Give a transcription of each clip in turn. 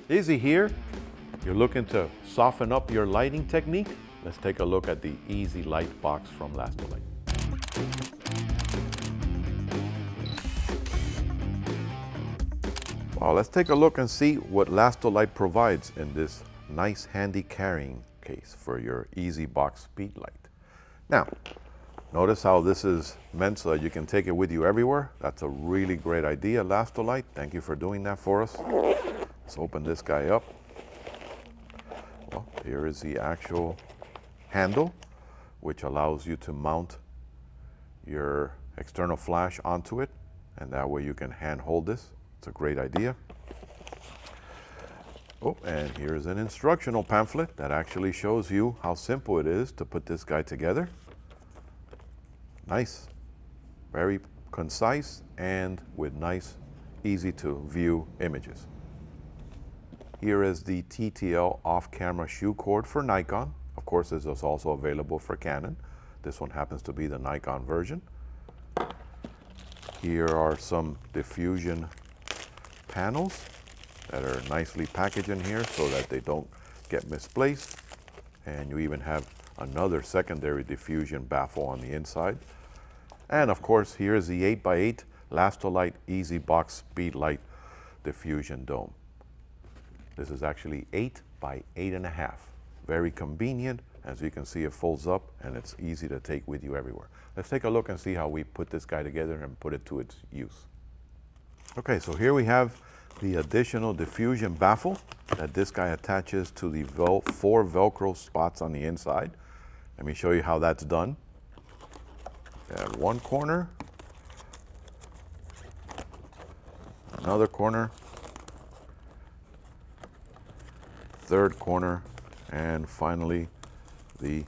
Izzy here. You're looking to soften up your lighting technique? Let's take a look at the Ezylight box from Lastolite. Well, let's take a look and see what Lastolite provides in this nice handy carrying case for your Ezybox SpeedLite. Now, notice how this is meant so that you can take it with you everywhere. That's a really great idea, Lastolite. Thank you for doing that for us. Let's open this guy up. Well, here is the actual handle, which allows you to mount your external flash onto it, and that way you can hand hold this. It's a great idea. Oh, and here's an instructional pamphlet that actually shows you how simple it is to put this guy together. Nice, very concise, and with nice, easy to view images. Here is the TTL off-camera shoe cord for Nikon. Of course, this is also available for Canon. This one happens to be the Nikon version. Here are some diffusion panels that are nicely packaged in here so that they don't get misplaced. And you even have another secondary diffusion baffle on the inside. And of course, here's the 8x8 Lastolite Ezybox SpeedLite diffusion dome. This is actually 8 by 8.5. Very convenient. As you can see, it folds up and it's easy to take with you everywhere. Let's take a look and see how we put this guy together and put it to its use. Okay, so here we have the additional diffusion baffle that this guy attaches to the 4 Velcro spots on the inside. Let me show you how that's done. You have one corner, another corner, third corner, and finally the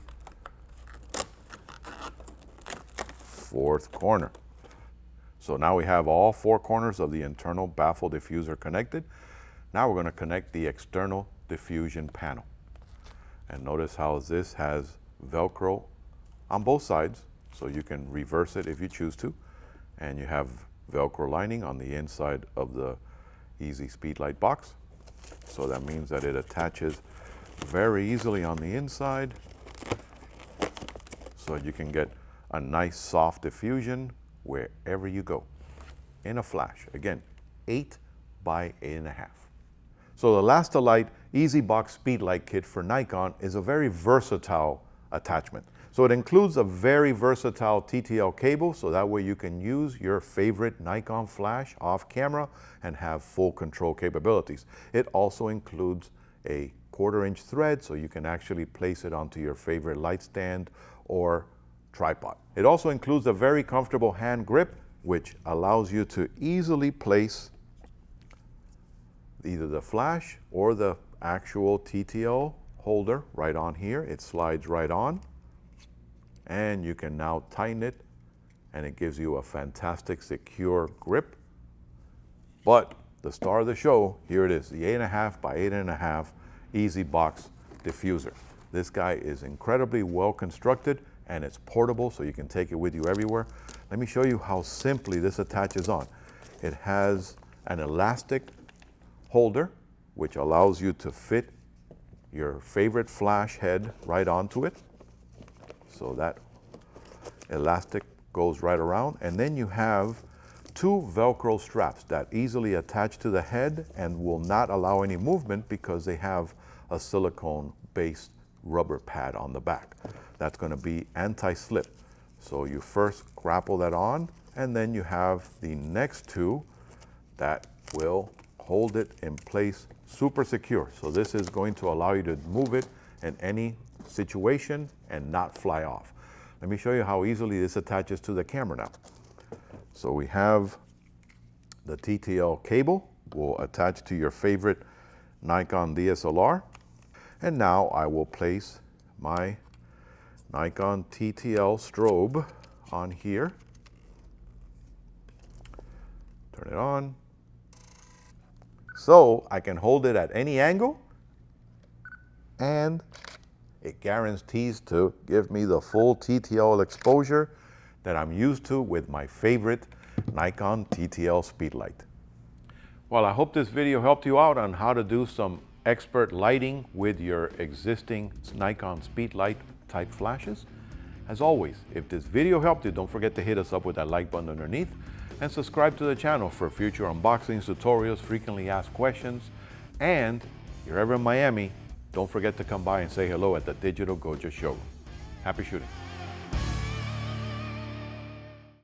fourth corner. So now we have all 4 corners of the internal baffle diffuser connected. Now we're going to connect the external diffusion panel. And notice how this has Velcro on both sides, so you can reverse it if you choose to. And you have Velcro lining on the inside of the Izzy SpeedLite box. So that means that it attaches very easily on the inside, so you can get a nice soft diffusion wherever you go in a flash. Again, 8 by 8.5. So the Lastolite Ezybox SpeedLite kit for Nikon is a very versatile attachment. So it includes a very versatile TTL cable, so that way you can use your favorite Nikon flash off camera and have full control capabilities. It also includes a 1/4-inch thread, so you can actually place it onto your favorite light stand or tripod. It also includes a very comfortable hand grip, which allows you to easily place either the flash or the actual TTL holder right on here. It slides right on, and you can now tighten it, and it gives you a fantastic secure grip. But the star of the show, here it is, the 8.5 by 8.5 Ezybox diffuser. This guy is incredibly well constructed, and it's portable, so you can take it with you everywhere. Let me show you how simply this attaches on. It has an elastic holder, which allows you to fit your favorite flash head right onto it. So that elastic goes right around. And then you have 2 Velcro straps that easily attach to the head and will not allow any movement because they have a silicone-based rubber pad on the back. That's going to be anti-slip. So you first grapple that on, and then you have the next 2 that will hold it in place super secure. So this is going to allow you to move it in any situation and not fly off. Let me show you how easily this attaches to the camera now. So we have the TTL cable will attach to your favorite Nikon DSLR. And now I will place my Nikon TTL strobe on here. Turn it on. So I can hold it at any angle, and it guarantees to give me the full TTL exposure that I'm used to with my favorite Nikon TTL SpeedLite. Well, I hope this video helped you out on how to do some expert lighting with your existing Nikon Speedlight type flashes. As always, if this video helped you, don't forget to hit us up with that like button underneath and subscribe to the channel for future unboxings, tutorials, frequently asked questions. And if you're ever in Miami, don't forget to come by and say hello at the Digital Goja showroom. Happy shooting.